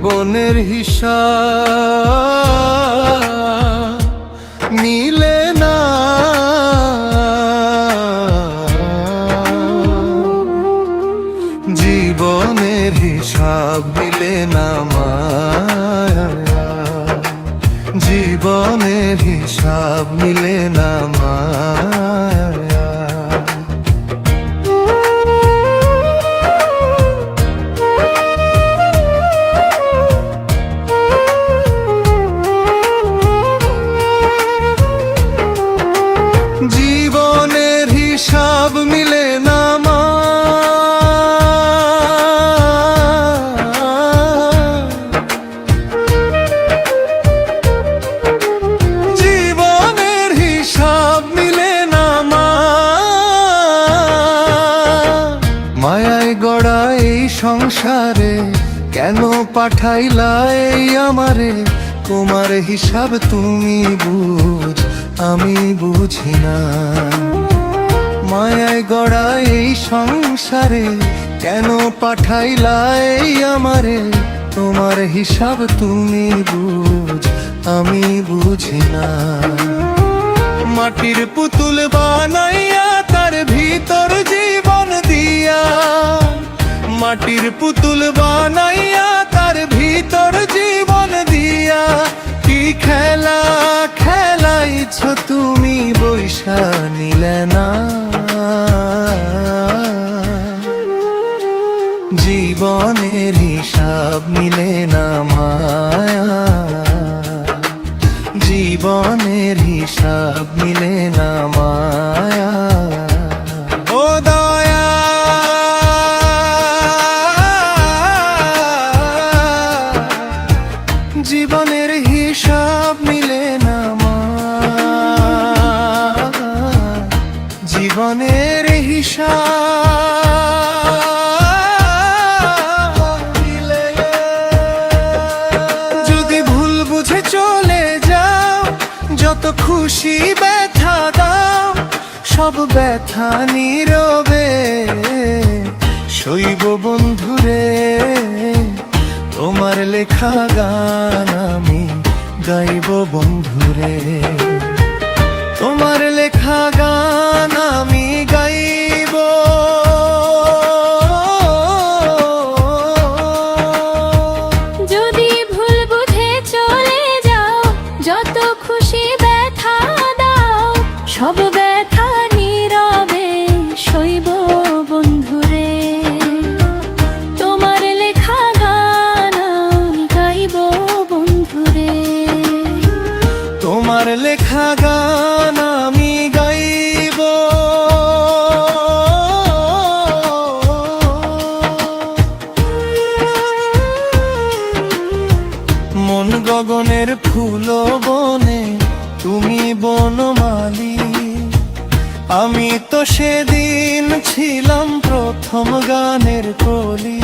জীবনের হিসাব মিলে না, জীবনের হিসাব মিলে না মায়া, জীবনের হিসাব মিলে না মায়া। জীবনের হিসাব মিলে না জীবনের হিসাব মিলে না মায়ায় গড়া এই সংসারে কেন পাঠাইলা এই আমারে? তোমার হিসাব তুমি বুঝ, আমি বুঝি না। মায়ায় গড়া এই সংসারে কেন পাঠাইলা এই আমারে? তোমার হিসাব তুমি বুঝ, আমি বুঝি না। মাটির পুতুল বানাইয়া তার ভিতর জীবন দিয়া, মাটির পুতুল বানাইয়া তার ভিতর জীবন দিয়া, কি খেলা খেলাইছ তুমি বৈশা নিলে না। জীবনের হিসাব মিলে না মায়া, জীবনের হিসাব মিলে না মায়া। ও দয়া জীবনের হিসাব মিলে না জীবনের হিসাব মিলে। যদি ভুল বুঝে চলে যাও, যত খুশি ব্যথা দাও, সব ব্যথা নীরবে সইব বন্ধুরে। তোমার লেখা গান আমি গাইব বন্ধুরে, তোমার লেখা গান আমি গাইব। যদি ভুল বুঝে চলে যাও, যত খুশি ব্যথা দাও, সব ব্যথা নীরবে সইব বন্ধুরে। তোমার লেখা গান আমি গাইব বন্ধুরে, তোমার লেখা গান আমি গাইব। মন গগনের ফুল বনে তুমি বনমালী, আমি তো সেদিন ছিলাম প্রথম গানের কলি।